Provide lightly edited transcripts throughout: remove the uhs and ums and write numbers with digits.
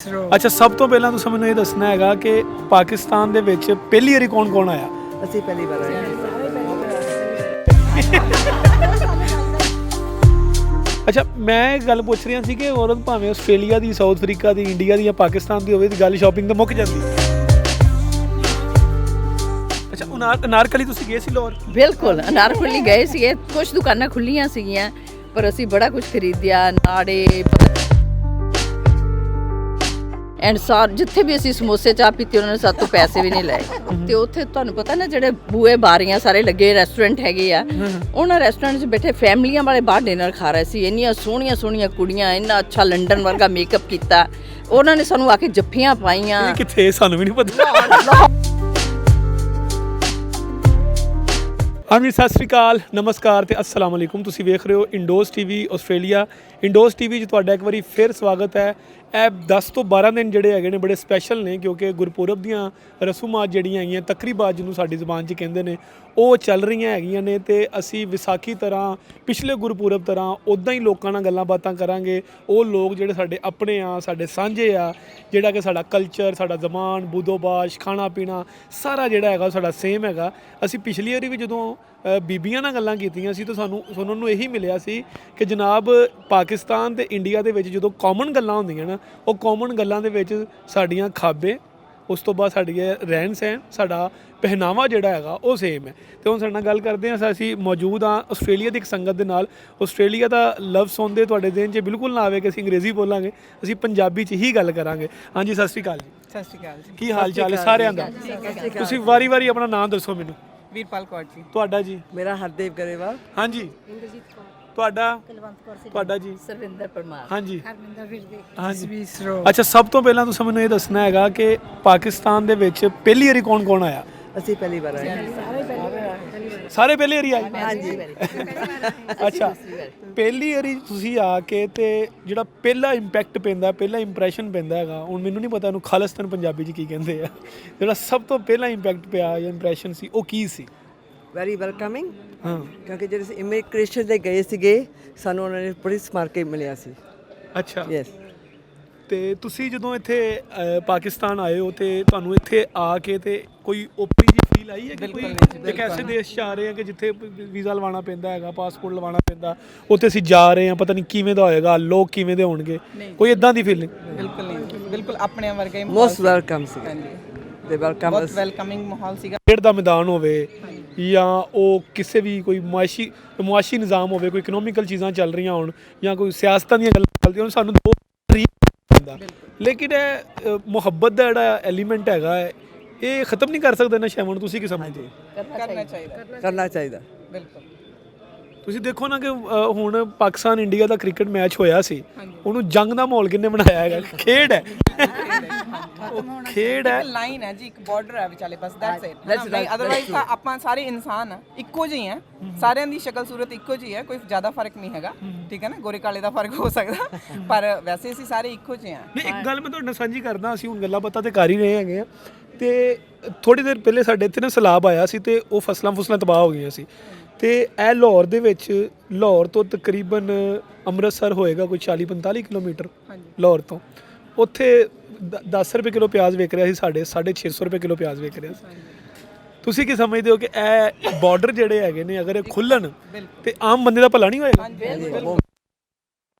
अच्छा, सब तो पहला तुसें मैनूं ये दसना हैगा कि पाकिस्तान दे विच पहली वारी कौन आया? ਅਸੀਂ ਪਹਿਲੀ ਵਾਰ ਆਏ अच्छा, मैं एक गल पुछ रहा सी कि औरत भावें आस्ट्रेलिया दी, साउथ अफ्रीका दी, इंडिया दी या पाकिस्तान दी होवे, गल शॉपिंग तो मुक जाती। अच्छा, अनारकली तुसीं गए सी लाहौर? ਬਿਲਕੁਲ ਅਨਾਰਕਲੀ ਗਏ ਸੀਗੇ, ਕੁਝ ਦੁਕਾਨਾਂ ਖੁੱਲੀਆਂ ਸੀਗੀਆਂ ਪਰ ਅਸੀਂ ਬੜਾ ਕੁਝ ਖਰੀਦਿਆ। ਨਾੜੇ ਐਂਡ ਜਿੱਥੇ ਵੀ ਅਸੀਂ ਸਮੋਸੇ ਚਾਹ ਪੀਤੀ ਉਹਨਾਂ ਨੇ ਸਾਡੇ ਤੋਂ ਪੈਸੇ ਵੀ ਨਹੀਂ ਲਏ। ਤੇ ਉੱਥੇ ਤੁਹਾਨੂੰ ਪਤਾ ਨਾ ਜਿਹੜੇ ਬੂਏ ਬਾਰੀਆਂ ਸਾਰੇ ਲੱਗੇ ਰੈਸਟੋਰੈਂਟ ਹੈਗੇ ਆ, ਉਹਨਾਂ ਰੈਸਟੋਰੈਂਟ 'ਚ ਬੈਠੇ ਫੈਮਲੀਆਂ ਵਾਲੇ ਬਾਹਰ ਡਿਨਰ ਖਾ ਰਹੇ ਸੀ। ਇੰਨੀਆਂ ਸੋਹਣੀਆਂ ਸੋਹਣੀਆਂ ਕੁੜੀਆਂ, ਇੰਨਾ ਅੱਛਾ ਲੰਡਨ ਵਰਗਾ ਮੇਕਅਪ ਕੀਤਾ, ਉਹਨਾਂ ਨੇ ਸਾਨੂੰ ਆ ਕੇ ਜੱਫੀਆਂ ਪਾਈਆਂ। ਇਹ ਕਿੱਥੇ ਸਾਨੂੰ ਵੀ ਨਹੀਂ ਪਤਾ। ਹਾਂਜੀ, ਸਤਿ ਸ਼੍ਰੀ ਅਕਾਲ, ਨਮਸਕਾਰ ਤੇ ਅਸਲਾਮ ਅਲੈਕੁਮ। ਤੁਸੀਂ ਵੇਖ ਰਹੇ ਹੋ ਇੰਡੋਜ਼ ਟੀਵੀ ਆਸਟ੍ਰੇਲੀਆ। ਇੰਡੋਜ਼ ਟੀਵੀ 'ਚ ਤੁਹਾਡਾ ਇੱਕ ਵਾਰੀ ਫਿਰ ਸਵਾਗਤ ਹੈ। ਇਹ 10 ਤੋਂ 12 ਦਿਨ ਜਿਹੜੇ ਹੈਗੇ ਨੇ ਬੜੇ ਸਪੈਸ਼ਲ ਨੇ, ਕਿਉਂਕਿ ਗੁਰਪੁਰਬ ਦੀਆਂ ਰਸੂਮਾਤ ਜਿਹੜੀਆਂ ਹੈਗੀਆਂ, ਤਕਰੀਬਾਤ ਜਿਹਨੂੰ ਸਾਡੀ ਜ਼ੁਬਾਨ 'ਚ ਕਹਿੰਦੇ ਨੇ, ਉਹ ਚੱਲ ਰਹੀਆਂ ਹੈਗੀਆਂ ਨੇ। ਤੇ ਅਸੀਂ ਵਿਸਾਖੀ ਤਰ੍ਹਾਂ, ਪਿਛਲੇ ਗੁਰਪੁਰਬ ਤਰ੍ਹਾਂ ਉੱਦਾਂ ਹੀ ਲੋਕਾਂ ਨਾਲ ਗੱਲਾਂ ਬਾਤਾਂ ਕਰਾਂਗੇ। ਉਹ ਲੋਕ ਜਿਹੜੇ ਸਾਡੇ ਆਪਣੇ ਆ, ਸਾਡੇ ਸਾਂਝੇ ਆ, ਜਿਹੜਾ ਕਿ ਸਾਡਾ ਕਲਚਰ, ਸਾਡਾ ਜ਼ਬਾਨ, ਬੁਦੋਬਾਸ਼, ਖਾਣਾ ਪੀਣਾ ਸਾਰਾ ਜਿਹੜਾ ਹੈਗਾ ਸਾਡਾ ਸੇਮ ਹੈਗਾ। ਅਸੀਂ ਪਿਛਲੀ ਵਾਰੀ ਵੀ ਜਦੋਂ ਬੀਬੀਆਂ ਨਾਲ ਗੱਲਾਂ ਕੀਤੀਆਂ ਸੀ ਤਾਂ ਸਾਨੂੰ ਸੁਣਨ ਨੂੰ ਇਹੀ ਮਿਲਿਆ ਸੀ ਕਿ ਜਨਾਬ ਪਾਕਿਸਤਾਨ ਤੇ ਇੰਡੀਆ ਦੇ ਵਿੱਚ ਜਦੋਂ ਕਾਮਨ ਗੱਲਾਂ ਹੁੰਦੀਆਂ ਨਾ, ਉਹ ਕਾਮਨ ਗੱਲਾਂ ਦੇ ਵਿੱਚ ਸਾਡੀਆਂ ਖਾਬੇ, ਉਸ ਤੋਂ ਬਾਅਦ ਸਾਡੀ ਰਹਿਣ ਸਹਿਣ, ਸਾਡਾ ਪਹਿਨਾਵਾ ਜਿਹੜਾ ਹੈਗਾ ਉਹ ਸੇਮ ਹੈ। ਤੇ ਹੁਣ ਸਾਡੇ ਨਾਲ ਗੱਲ ਕਰਦੇ ਹਾਂ। ਅਸੀਂ ਮੌਜੂਦ ਹਾਂ ਆਸਟ੍ਰੇਲੀਆ ਦੀ ਇੱਕ ਸੰਗਤ ਦੇ ਨਾਲ। ਆਸਟ੍ਰੇਲੀਆ ਦਾ ਲਫ਼ਜ਼ ਸੁਣਦੇ ਤੁਹਾਡੇ ਦਿਨ 'ਚ ਬਿਲਕੁਲ ਨਾ ਆਵੇ ਕਿ ਅਸੀਂ ਅੰਗਰੇਜ਼ੀ ਬੋਲਾਂਗੇ, ਅਸੀਂ ਪੰਜਾਬੀ 'ਚ ਹੀ ਗੱਲ ਕਰਾਂਗੇ। ਹਾਂਜੀ, ਸਤਿ ਸ਼੍ਰੀ ਅਕਾਲ ਜੀ। ਸਤਿ ਸ਼੍ਰੀ ਅਕਾਲ ਜੀ। ਕੀ ਹਾਲ ਚਾਲ ਹੈ ਸਾਰਿਆਂ ਦਾ? ਤੁਸੀਂ ਵਾਰੀ ਵਾਰੀ ਆਪਣਾ ਨਾਮ ਦੱਸੋ ਮੈਨੂੰ। ਵੀਰਪਾਲ ਕੌਰ ਜੀ। ਤੁਹਾਡਾ ਜੀ? ਮੇਰਾ ਹਰਦੇਵ ਗਰੇਵਾਲ। ਹਾਂਜੀ। ਇੰਦਰਜੀਤ ਕੌਰ। ਤੁਹਾਡਾ ਜੀ? ਸਰਵਿੰਦਰ ਪਰਮਾਰ। ਹਾਂਜੀ। ਹਾਂਜੀ। ਅੱਛਾ, ਸਭ ਤੋਂ ਪਹਿਲਾਂ ਤੁਸੀਂ ਮੈਨੂੰ ਇਹ ਦੱਸਣਾ ਹੈਗਾ ਕਿ ਪਾਕਿਸਤਾਨ ਦੇ ਵਿੱਚ ਪਹਿਲੀ ਵਾਰੀ ਕੌਣ ਆਇਆ? ਅਸੀਂ ਪਹਿਲੀ ਵਾਰ ਆਏ ਸਾਰੇ ਪਹਿਲੀ ਵਾਰੀ ਆਏ? ਹਾਂਜੀ। ਅੱਛਾ, ਪਹਿਲੀ ਵਾਰੀ ਤੁਸੀਂ ਆ ਕੇ ਤੇ ਜਿਹੜਾ ਪਹਿਲਾ ਇੰਪੈਕਟ ਪੈਂਦਾ, ਪਹਿਲਾ ਇੰਪ੍ਰੈਸ਼ਨ ਪੈਂਦਾ ਹੈਗਾ, ਹੁਣ ਮੈਨੂੰ ਨਹੀਂ ਪਤਾ ਇਹਨੂੰ ਖਾਲਿਸਤਾਨ ਪੰਜਾਬੀ 'ਚ ਕੀ ਕਹਿੰਦੇ ਆ, ਜਿਹੜਾ ਸਭ ਤੋਂ ਪਹਿਲਾ ਇੰਪੈਕਟ ਪਿਆ ਜਾਂ ਇੰਪ੍ਰੈਸ਼ਨ ਸੀ, ਉਹ ਕੀ ਸੀ? Very welcoming. ਹਾਂ। ਕਿਉਂਕਿ ਜਿਹੜੇ ਅਸੀਂ ਇਮੀਗ੍ਰੇਸ਼ਨ ਦੇ ਗਏ ਸੀਗੇ, ਸਾਨੂੰ ਉਹਨਾਂ ਨੇ ਪੁਲਿਸ ਮਾਰ ਕੇ ਮਿਲਿਆ ਸੀ। ਅੱਛਾ। ਯੈਸ। ਤੇ ਤੁਸੀਂ ਜਦੋਂ ਇੱਥੇ ਪਾਕਿਸਤਾਨ ਆਏ ਹੋ ਤੇ ਤੁਹਾਨੂੰ ਇੱਥੇ ਆ ਕੇ ਤੇ ਕੋਈ ਓਪਰੀ ਜੀ ਫੀਲ ਆਈ ਹੈ ਕਿ ਕੋਈ ਇੱਕ ਐਸੇ ਦੇਸ਼ 'ਚ ਆ ਰਹੇ ਹਾਂ ਕਿ ਜਿੱਥੇ ਵੀਜ਼ਾ ਲਵਾਉਣਾ ਪੈਂਦਾ ਹੈਗਾ, ਪਾਸਪੋਰਟ ਲਵਾਉਣਾ ਪੈਂਦਾ, ਉੱਥੇ ਅਸੀਂ ਜਾ ਰਹੇ ਹਾਂ, ਪਤਾ ਨਹੀਂ ਕਿਵੇਂ ਦਾ ਹੋਏਗਾ, ਲੋਕ ਕਿਵੇਂ ਦੇ ਹੋਣਗੇ, ਕੋਈ ਇਦਾਂ ਦੀ ਫੀਲਿੰਗ? ਬਿਲਕੁਲ ਨਹੀਂ, ਬਿਲਕੁਲ ਆਪਣੇ ਵਰਗਾ ਹੀ ਮੋਸਟ ਵੈਲਕਮ ਸੀ। ਹਾਂਜੀ, ਦੇ ਵੈਲਕਮ ਬਹੁਤ ਵੈਲਕਮਿੰਗ ਮਾਹੌਲ ਸੀਗਾ। ਖੇਡ ਦਾ ਮੈਦਾਨ ਹੋਵੇ ਜਾਂ ਉਹ ਕਿਸੇ ਵੀ ਕੋਈ ਮੁਆਸ਼ੀ ਨਿਜ਼ਾਮ ਹੋਵੇ, ਕੋਈ ਇਕਨੋਮਿਕਲ ਚੀਜ਼ਾਂ ਚੱਲ ਰਹੀਆਂ ਹੋਣ ਜਾਂ ਕੋਈ ਸਿਆਸਤਾਂ ਦੀਆਂ ਗੱਲਾਂ ਚੱਲਦੀਆਂ ਹੋਣ, ਸਾਨੂੰ ਦੋ ਲੇਕਿਨ ਇਹ ਮੁਹੱਬਤ ਦਾ ਜਿਹੜਾ ਐਲੀਮੈਂਟ ਹੈਗਾ ਇਹ ਖਤਮ ਨਹੀਂ ਕਰ ਸਕਦਾ ਨਾ ਸ਼ੈਮਨ। ਤੁਸੀਂ ਕੀ ਸਮਝਦੇ? ਕਰਨਾ ਚਾਹੀਦਾ। ਬਿਲਕੁਲ। ਤੁਸੀਂ ਦੇਖੋ ਨਾ ਕਿ ਹੁਣ ਪਾਕਿਸਤਾਨ ਇੰਡੀਆ ਦਾ ਕ੍ਰਿਕਟ ਮੈਚ ਹੋਇਆ ਸੀ, ਉਹਨੂੰ ਜੰਗ ਦਾ ਮਾਹੌਲ ਕਿੰਨੇ ਬਣਾਇਆ ਹੈਗਾ? ਖੇਡ ਹੈ, ਖੇਡ ਹੈ, ਇੱਕ ਲਾਈਨ ਹੈ ਜੀ, ਇੱਕ ਬਾਰਡਰ ਹੈ ਵਿਚਾਲੇ, ਬਸ ਦੈਟਸ ਇਟ। ਅਦਰਵਾਈਜ਼ ਤਾਂ ਆਪਾਂ ਸਾਰੇ ਇਨਸਾਨ ਆ, ਇੱਕੋ ਜਿਹੇ ਆ, ਸਾਰਿਆਂ ਦੀ ਸ਼ਕਲ ਸੂਰਤ ਇੱਕੋ ਜਿਹੀ ਹੈ, ਕੋਈ ਜ਼ਿਆਦਾ ਫਰਕ ਨਹੀਂ ਹੈਗਾ। ਠੀਕ ਹੈ ਨਾ, ਗੋਰੇ ਕਾਲੇ ਦਾ ਫਰਕ ਹੋ ਸਕਦਾ, ਪਰ ਵੈਸੇ ਅਸੀਂ ਸਾਰੇ ਇੱਕੋ ਜਿਹੇ ਆ। ਨਹੀਂ, ਇੱਕ ਗੱਲ ਮੈਂ ਤੁਹਾਡੇ ਨਾਲ ਸਾਂਝੀ ਕਰਦਾ। ਅਸੀਂ ਹੁਣ ਗੱਲਾਂ ਬਾਤਾਂ ਤੇ ਕਰ ਹੀ ਰਹੇ ਹੈਗੇ ਆ, ਤੇ ਥੋੜੀ ਦੇਰ ਪਹਿਲੇ ਸਾਡੇ ਇੱਥੇ ਨਾ ਸੈਲਾਬ ਆਇਆ ਸੀ ਤੇ ਉਹ ਫਸਲਾਂ ਤਬਾਹ ਹੋ ਗਈਆਂ ਸੀ। ਤੇ ਇਹ ਲਾਹੌਰ ਦੇ ਵਿੱਚ, ਲਾਹੌਰ ਤੋਂ ਤਕਰੀਬਨ ਅੰਮ੍ਰਿਤਸਰ ਹੋਏਗਾ ਕੋਈ 40-45 ਕਿਲੋਮੀਟਰ ਲਾਹੌਰ ਤੋਂ। ਉੱਥੇ 10 ਰੁਪਏ ਕਿਲੋ ਪਿਆਜ਼ ਵਿਕ ਰਿਹਾ ਸੀ, ਸਾਡੇ 650 ਰੁਪਏ ਕਿਲੋ ਪਿਆਜ਼ ਵਿਕ ਰਿਹਾ ਸੀ। ਤੁਸੀਂ ਕੀ ਸਮਝਦੇ ਹੋ ਕਿ ਇਹ ਬਾਰਡਰ ਜਿਹੜੇ ਹੈਗੇ ਨੇ, ਅਗਰ ਇਹ ਖੁੱਲਣ ਤੇ ਆਮ ਬੰਦੇ ਦਾ ਭਲਾ ਨਹੀਂ ਹੋਏਗਾ?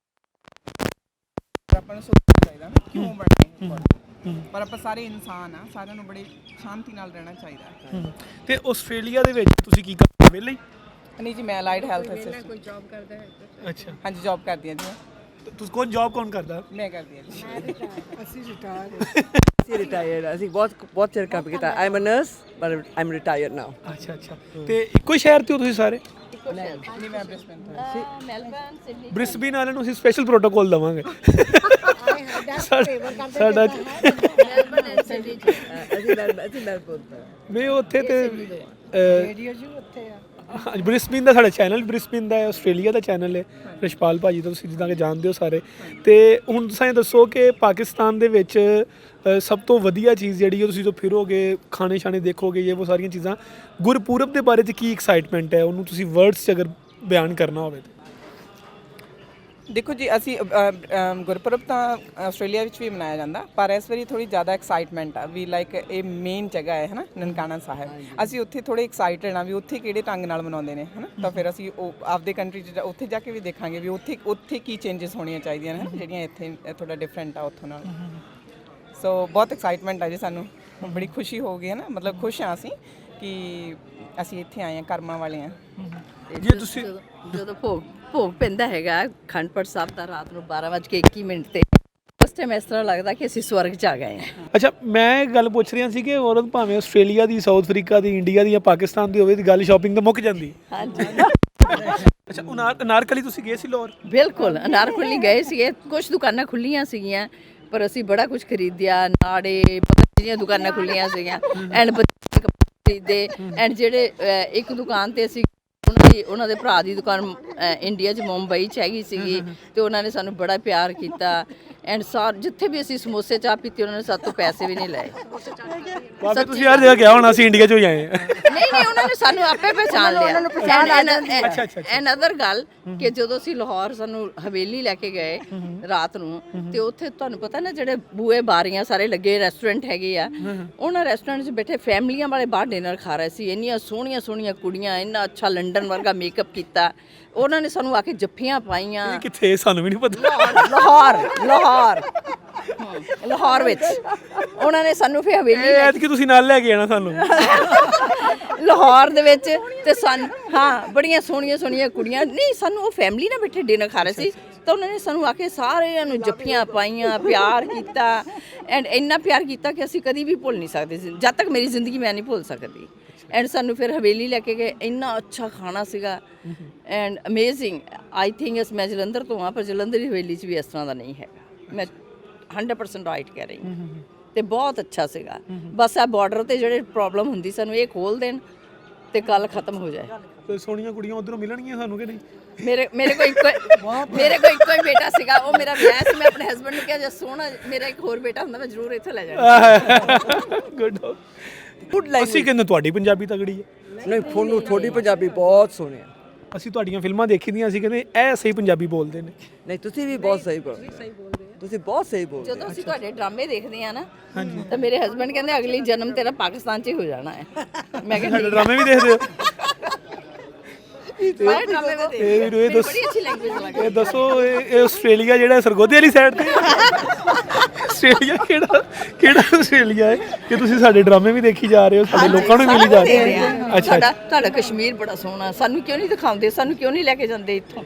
ਆਪਾਂ ਨੂੰ ਸੋਚਣਾ ਚਾਹੀਦਾ ਨਾ ਕਿਉਂ ਬਣੇ, ਪਰ ਆਪਾਂ ਸਾਰੇ ਇਨਸਾਨ ਆ, ਸਾਰਿਆਂ ਨੂੰ ਬੜੇ ਸ਼ਾਂਤੀ ਨਾਲ ਰਹਿਣਾ ਚਾਹੀਦਾ। ਤੇ ਆਸਟ੍ਰੇਲੀਆ ਦੇ ਵਿੱਚ ਤੁਸੀਂ ਕੀ ਕਰਦੇ ਵਿਹਲੇ? ਨਹੀਂ ਜੀ, ਮੈਂ ਅਲਾਈਡ ਹੈਲਥ ਅਸਿਸਟੈਂਟ। ਕੋਈ ਜੌਬ ਕਰਦਾ ਹੈ? ਅੱਛਾ। ਹਾਂਜੀ, ਜੌਬ ਕਰਦੀ ਹਾਂ ਜੀ। ਤੁਸੀਂ ਕੌਣ ਜੌਬ ਕੌਣ ਕਰਦਾ? ਮੈਂ ਕਰਦੀ ਹਾਂ ਜੀ। ਅਸੀਂ ਰਿਟਾਇਰਡ। ਅਸੀਂ ਬਹੁਤ ਚਿਰ ਕੰਮ ਕੀਤਾ। I am a nurse but I am retired now. ਅੱਛਾ ਅੱਛਾ। ਤੇ ਇੱਕੋ ਹੀ ਸ਼ਹਿਰ ਤੇ ਹੋ ਤੁਸੀਂ ਸਾਰੇ? ਨਹੀਂ, ਮੈਂ ਬ੍ਰਿਸਬੇਨ ਤੋਂ। Melbourne, Sydney. ਬ੍ਰਿਸਬੇਨ ਵਾਲਿਆਂ ਨੂੰ ਅਸੀਂ ਸਪੈਸ਼ਲ ਪ੍ਰੋਟੋਕਾਲ ਦੇਵਾਂਗੇ। ਸਾਡਾ ਮੈਲਬਨ ਐਂਡ ਸਿਡਨੀ। ਅਸੀਂ ਮੈਲਬੌਰਨ ਤੋਂ। ਨਹੀਂ, ਉੱਥੇ ਤੇ ਰੇਡੀਓ ਜੀ ਉੱਥੇ ਆ। ਹਾਂਜੀ, ਬ੍ਰਿਸਬੇਨ ਦਾ ਸਾਡਾ ਚੈਨਲ, ਬ੍ਰਿਸਬੇਨ ਦਾ ਆਸਟ੍ਰੇਲੀਆ ਦਾ ਚੈਨਲ ਹੈ, ਰਿਸ਼ਪਾਲ ਭਾਜੀ ਤੋਂ ਤੁਸੀਂ ਜਿੱਦਾਂ ਕਿ ਜਾਣਦੇ ਹੋ ਸਾਰੇ। ਤੇ ਹੁਣ ਤੁਸੀਂ ਇਹ ਦੱਸੋ ਕਿ ਪਾਕਿਸਤਾਨ ਦੇ ਵਿੱਚ ਸਭ ਤੋਂ ਵਧੀਆ ਚੀਜ਼ ਜਿਹੜੀ ਤੁਸੀਂ ਜਦੋਂ ਫਿਰੋਗੇ, ਖਾਣੇ ਛਾਣੇ ਦੇਖੋਗੇ, ਇਹ ਉਹ ਸਾਰੀਆਂ ਚੀਜ਼ਾਂ, ਗੁਰਪੁਰਬ ਦੇ ਬਾਰੇ 'ਚ ਕੀ ਐਕਸਾਈਟਮੈਂਟ ਹੈ, ਉਹਨੂੰ ਤੁਸੀਂ ਵਰਡਸ 'ਚ ਅਗਰ ਬਿਆਨ ਕਰਨਾ ਹੋਵੇ? ਦੇਖੋ ਜੀ ਅਸੀਂ ਗੁਰਪੁਰਬ ਤਾਂ ਆਸਟ੍ਰੇਲੀਆ ਵਿੱਚ ਵੀ ਮਨਾਇਆ ਜਾਂਦਾ, ਪਰ ਇਸ ਵਾਰੀ ਥੋੜੀ ਜ਼ਿਆਦਾ ਐਕਸਾਈਟਮੈਂਟ ਆ ਵੀ ਲਾਈਕ ਇਹ ਮੇਨ ਜਗ੍ਹਾ ਹੈ ਹਨਾ ਨਨਕਾਣਾ ਸਾਹਿਬ। ਅਸੀਂ ਉੱਥੇ ਥੋੜੇ ਐਕਸਾਈਟਡ ਆ ਵੀ ਉੱਥੇ ਕਿਹੜੇ ਢੰਗ ਨਾਲ ਮਨਾਉਂਦੇ ਨੇ ਹਨਾ, ਤਾਂ ਫਿਰ ਅਸੀਂ ਉਹ ਆਪਦੇ ਕੰਟਰੀ 'ਚ ਉੱਥੇ ਜਾ ਕੇ ਵੀ ਦੇਖਾਂਗੇ ਵੀ ਉੱਥੇ ਕੀ ਚੇਂਜਸ ਹੋਣੀਆਂ ਚਾਹੀਦੀਆਂ ਨੇ ਜਿਹੜੀਆਂ ਇੱਥੇ ਥੋੜਾ ਡਿਫਰੈਂਟ ਆ ਉੱਥੋਂ ਨਾਲ। ਸੋ ਬਹੁਤ ਐਕਸਾਈਟਮੈਂਟ ਆ ਜੀ, ਸਾਨੂੰ ਬੜੀ ਖੁਸ਼ੀ ਹੋ ਗਈ ਹੈ ਨਾ, ਮਤਲਬ ਖੁਸ਼ ਹਾਂ ਅਸੀਂ ਕਿ ਅਸੀਂ ਇੱਥੇ ਆਏ ਹਾਂ, ਕਰਮਾਂ ਵਾਲੇ ਹਾਂ। ਜੇ ਤੁਸੀਂ ਜਦੋਂ ਭੋਗ ਪੈਂਦਾ ਹੈਗਾ ਅਖੰਡ ਪਾਠ ਸਾਹਿਬ ਦਾ ਰਾਤ ਨੂੰ 12:21 ਤੇ ਉਸ ਟਾਈਮ ਇਸ ਤਰ੍ਹਾਂ ਲੱਗਦਾ ਕਿ ਅਸੀਂ ਸਵਰਗ 'ਚ ਆ ਗਏ ਹਾਂ। ਅੱਛਾ, ਮੈਂ ਗੱਲ ਪੁੱਛ ਰਿਹਾ ਸੀ ਕਿ ਔਰਤ ਭਾਵੇਂ ਆਸਟ੍ਰੇਲੀਆ ਦੀ, ਸਾਊਥ ਅਫਰੀਕਾ ਦੀ, ਇੰਡੀਆ ਦੀ ਜਾਂ ਪਾਕਿਸਤਾਨ ਦੀ ਹੋਵੇ ਦੀ ਗੱਲ ਸ਼ਾਪਿੰਗ ਤਾਂ ਮੁੱਕ ਜਾਂਦੀ। ਹਾਂਜੀ ਅੱਛਾ, ਅਨਾਰਕਲੀ ਤੁਸੀਂ ਗਏ ਸੀ ਲਾਹੌਰ? ਬਿਲਕੁਲ, ਅਨਾਰਕਲੀ ਗਏ ਸੀਗੇ, ਕੁਝ ਦੁਕਾਨਾਂ ਖੁੱਲੀਆਂ ਸੀਗੀਆਂ ਪਰ ਅਸੀਂ ਬੜਾ ਕੁਝ ਖਰੀਦਿਆ, ਨਾੜੇ ਪਤਾ ਜਿਹੜੀਆਂ ਦੁਕਾਨਾਂ ਖੁੱਲੀਆਂ ਸੀਗੀਆਂ ਐਂਡ ਬੱਚੇ ਖਰੀਦੇ। ਐਂਡ ਜਿਹੜੇ ਇੱਕ ਦੁਕਾਨ ਤੇ ਅਸੀਂ ਉਹਨਾਂ ਦੇ ਭਰਾ ਦੀ ਦੁਕਾਨ ਇੰਡੀਆ 'ਚ ਮੁੰਬਈ 'ਚ ਹੈਗੀ ਸੀਗੀ ਤੇ ਉਹਨਾਂ ਨੇ ਸਾਨੂੰ ਬੜਾ ਪਿਆਰ ਕੀਤਾ। ਐਂਡ ਜਿੱਥੇ ਵੀ ਅਸੀਂ ਸਮੋਸੇ ਚਾਹ ਪੀਤੀ ਉਹਨਾਂ ਨੇ ਸਾਡੇ ਤੋਂ ਪੈਸੇ ਵੀ ਨਹੀਂ ਲਏ। ਬਾਬੇ ਤੁਸੀਂ ਹਰ ਜਗ੍ਹਾ ਗਿਆ ਹੋਣਾ, ਅਸੀਂ ਇੰਡੀਆ 'ਚੋਂ ਹੀ ਆਏ ਹਾਂ। ਨਹੀਂ ਉਹਨਾਂ ਨੇ ਸਾਨੂੰ ਆਪੇ ਪਹਿਚਾਨ ਲਿਆ। ਉਹਨਾਂ ਨੂੰ ਪਛਾਣ ਆ ਜਾਂਦੀ ਹੈ। ਅੱਛਾ। ਐਂਡ ਅਦਰ ਗੱਲ ਕਿ ਜਦੋਂ ਅਸੀਂ ਲਾਹੌਰ ਸਾਨੂੰ ਹਵੇਲੀ ਲੈ ਕੇ ਗਏ ਰਾਤ ਨੂੰ ਤੇ ਉੱਥੇ ਤੁਹਾਨੂੰ ਪਤਾ ਨਾ ਜਿਹੜੇ ਬੂਏ ਬਾਰੀਆਂ ਸਾਰੇ ਲੱਗੇ ਰੈਸਟੋਰੈਂਟ ਹੈਗੇ ਆ, ਉਹਨਾਂ ਰੈਸਟੋਰੈਂਟ 'ਚ ਬੈਠੇ ਫੈਮਲੀਆਂ ਵਾਲੇ ਬਾਹਰ ਡਿਨਰ ਖਾ ਰਹੇ ਸੀ। ਇੰਨੀਆਂ ਸੋਹਣੀਆਂ ਸੋਹਣੀਆਂ ਕੁੜੀਆਂ, ਇੰਨਾ ਅੱਛਾ ਲੰਡਨ ਵਰਗਾ ਮੇਕਅਪ ਕੀਤਾ। ਉਹਨਾਂ ਨੇ ਸਾਨੂੰ ਆ ਕੇ ਜੱਫੀਆਂ ਪਾਈਆਂ। ਇਹ ਕਿੱਥੇ ਸਾਨੂੰ ਵੀ ਨਹੀਂ ਪਤਾ। ਲਾਹੌਰ ਵਿੱਚ ਉਹਨਾਂ ਨੇ ਸਾਨੂੰ ਫਿਰ ਹਵੇਲੀ ਐਤਕੀ ਤੁਸੀਂ ਨਾਲ ਲੈ ਕੇ ਆਣਾ ਸਾਨੂੰ। ਲਾਹੌਰ ਦੇ ਵਿੱਚ ਤੇ ਹਾਂ ਬੜੀਆਂ ਸੋਹਣੀਆਂ ਸੋਹਣੀਆਂ ਕੁੜੀਆਂ, ਨਹੀਂ ਸਾਨੂੰ ਉਹ ਫੈਮਿਲੀ ਨਾਲ ਬੈਠੇ ਡਿਨਰ ਖਾ ਰਹੇ ਸੀ ਤਾਂ ਉਹਨਾਂ ਨੇ ਸਾਨੂੰ ਆ ਕੇ ਸਾਰਿਆਂ ਨੂੰ ਜੱਫੀਆਂ ਪਾਈਆਂ, ਪਿਆਰ ਕੀਤਾ। ਐਂਡ ਇੰਨਾ ਪਿਆਰ ਕੀਤਾ ਕਿ ਅਸੀਂ ਕਦੀ ਵੀ ਭੁੱਲ ਨਹੀਂ ਸਕਦੇ, ਜਦ ਤੱਕ ਮੇਰੀ ਜ਼ਿੰਦਗੀ ਮੈਂ ਨਹੀਂ ਭੁੱਲ ਸਕਦੀ। ਐਂਡ ਸਾਨੂੰ ਫਿਰ ਹਵੇਲੀ ਲੈ ਕੇ ਗਏ, ਇੰਨਾ ਅੱਛਾ ਖਾਣਾ ਸੀਗਾ ਐਂਡ ਅਮੇਜ਼ਿੰਗ। ਆਈ ਥਿੰਕ ਮੈਂ ਜਲੰਧਰ ਤੋਂ ਹਾਂ ਪਰ ਜਲੰਧਰ ਦੀ ਹਵੇਲੀ 'ਚ ਵੀ ਇਸ ਤਰ੍ਹਾਂ ਦਾ ਨਹੀਂ ਹੈਗਾ। ਮੈਂ 100% ਰਾਈਟ ਕਹਿ ਰਹੀ ਹਾਂ। ਤੇ ਬਹੁਤ ਅੱਛਾ ਸੀਗਾ। ਬਸ ਆ ਬਾਰਡਰ ਤੇ ਜਿਹੜੇ ਪ੍ਰੋਬਲਮ ਹੁੰਦੀ ਸਾਨੂੰ ਇਹ ਖੋਲ ਦੇਣ ਤੇ ਗੱਲ ਖਤਮ ਹੋ ਜਾਏ। ਤੇ ਸੋਹਣੀਆਂ ਕੁੜੀਆਂ ਉਧਰੋਂ ਮਿਲਣਗੀਆਂ ਸਾਨੂੰ ਕਿ ਨਹੀਂ? ਮੇਰੇ ਕੋਲ ਇੱਕੋ ਹੀ ਬੇਟਾ ਸੀਗਾ, ਉਹ ਮੇਰਾ ਵਿਆਹ ਸੀ। ਮੈਂ ਆਪਣੇ ਹਸਬੰਡ ਨੂੰ ਕਿਹਾ ਜੇ ਸੋਹਣਾ ਮੇਰਾ ਇੱਕ ਹੋਰ ਬੇਟਾ ਹੁੰਦਾ ਮੈਂ ਜ਼ਰੂਰ ਇੱਥੇ ਲੈ ਜਾਣਾ। ਗੁੱਡ। ਅਸੀਂ ਕਹਿੰਦੇ ਤੁਹਾਡੀ ਪੰਜਾਬੀ ਤਗੜੀ ਹੈ। ਨਹੀਂ, ਤੁਹਾਨੂੰ ਤੁਹਾਡੀ ਪੰਜਾਬੀ ਬਹੁਤ ਸੋਹਣੀ ਆ। ਅਸੀਂ ਤੁਹਾਡੀਆਂ ਫਿਲਮਾਂ ਦੇਖੀ ਦੀਆਂ, ਅਸੀਂ ਕਹਿੰਦੇ ਇਹ ਸਹੀ ਪੰਜਾਬੀ ਬੋਲਦੇ ਨੇ। ਨਹੀਂ, ਤੁਸੀਂ ਵੀ ਬਹੁਤ ਸਹੀ ਬੋਲਦੇ। ਤੁਸੀਂ ਬਹੁਤ ਸਹੀ ਬੋਲਦੇ। ਜਦੋਂ ਅਸੀਂ ਤੁਹਾਡੇ ਡਰਾਮੇ ਦੇਖਦੇ ਆ ਨਾ ਤਾਂ ਮੇਰੇ ਹਸਬੰਡ ਕਹਿੰਦੇ ਅਗਲੀ ਜਨਮ ਤੇਰਾ ਪਾਕਿਸਤਾਨ 'ਚ ਹੀ ਹੋ ਜਾਣਾ ਹੈ। ਮੈਂ ਕਹਿੰਦਾ ਸਾਡੇ ਡਰਾਮੇ ਵੀ ਦੇਖਦੇ ਹੋ? ਸਾਰੇ ਡਰਾਮੇ ਮੈਂ ਦੇਖਦੀ ਹਾਂ। ਮੈਨੂੰ ਬੜੀ ਅੱਛੀ ਲੈਂਗੁਏਜ ਲੱਗਦੀ। ਇਹ ਦੱਸੋ, ਇਹ ਆਸਟ੍ਰੇਲੀਆ ਜਿਹੜਾ ਸਰਗੋਧੇ ਵਾਲੀ ਸਾਈਡ ਤੇ? ਆਸਟ੍ਰੇਲੀਆ ਕਿਹੜਾ ਆਸਟ੍ਰੇਲੀਆ ਹੈ ਕਿ ਤੁਸੀਂ ਸਾਡੇ ਡਰਾਮੇ ਵੀ ਦੇਖੀ ਜਾ ਰਹੇ ਹੋ, ਸਾਡੇ ਲੋਕਾਂ ਨੂੰ ਮਿਲੀ ਜਾ ਰਹੇ ਹੋ? ਅੱਛਾ, ਤੁਹਾਡਾ ਕਸ਼ਮੀਰ ਬੜਾ ਸੋਹਣਾ, ਸਾਨੂੰ ਕਿਉਂ ਨਹੀਂ ਦਿਖਾਉਂਦੇ, ਸਾਨੂੰ ਕਿਉਂ ਨਹੀਂ ਲੈ ਕੇ ਜਾਂਦੇ ਇੱਥੋਂ?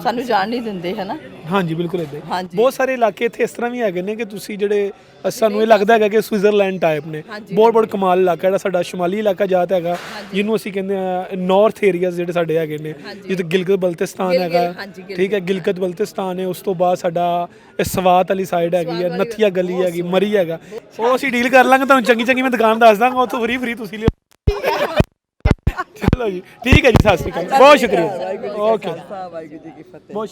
ਸਾਨੂੰ ਜਾਣ ਨਹੀਂ ਦਿੰਦੇ ਹੈ ਨਾ। ਹਾਂਜੀ ਬਿਲਕੁਲ ਇੱਦਾਂ ਹੀ। ਹਾਂਜੀ। ਬਹੁਤ ਸਾਰੇ ਇਲਾਕੇ ਇੱਥੇ ਇਸ ਤਰ੍ਹਾਂ ਵੀ ਹੈਗੇ ਨੇ ਕਿ ਤੁਸੀਂ ਜਿਹੜੇ ਸਾਨੂੰ ਇਹ ਲੱਗਦਾ ਹੈਗਾ ਕਿ ਸਵਿਟਜ਼ਰਲੈਂਡ ਟਾਈਪ ਨੇ। ਬਹੁਤ ਕਮਾਲ ਇਲਾਕਾ ਜਿਹੜਾ ਸਾਡਾ ਸ਼ਮਾਲੀ ਇਲਾਕਾ ਜ਼ਿਆਦਾ ਹੈਗਾ, ਜਿਹਨੂੰ ਅਸੀਂ ਕਹਿੰਦੇ ਆ ਨਾਰਥ ਏਰੀਆਜ਼ ਜਿਹੜੇ ਸਾਡੇ ਹੈਗੇ ਨੇ, ਜਿੱਥੇ ਗਿਲਗਿਤ ਬਲਤਿਸਤਾਨ ਹੈਗਾ, ਠੀਕ ਹੈ, ਗਿਲਗਿਤ ਬਲਤਿਸਤਾਨ ਹੈ। ਉਸ ਤੋਂ ਬਾਅਦ ਸਾਡਾ ਸਵਾਤ ਵਾਲੀ ਸਾਈਡ ਹੈਗੀ ਹੈ, ਨਥੀਆ ਗਲੀ ਹੈਗੀ, ਮਰੀ ਹੈਗਾ। ਉਹ ਅਸੀਂ ਡੀਲ ਕਰ ਲਾਂਗੇ, ਤੁਹਾਨੂੰ ਚੰਗੀ ਮੈਂ ਦੁਕਾਨ ਦੱਸ ਦਾਂਗਾ, ਉੱਥੋਂ ਫ੍ਰੀ ਤੁਸੀਂ ਲਿਓ। ਚਲੋ ਜੀ, ਠੀਕ ਹੈ ਜੀ, ਸਤਿ ਸ਼੍ਰੀ ਅਕਾਲ, ਬਹੁਤ ਸ਼ੁਕਰੀਆ। ਓਕੇ, ਵਾਹਿਗੁਰੂ ਜੀ ਕੀ ਫਤਿਹ। ਬਹੁਤ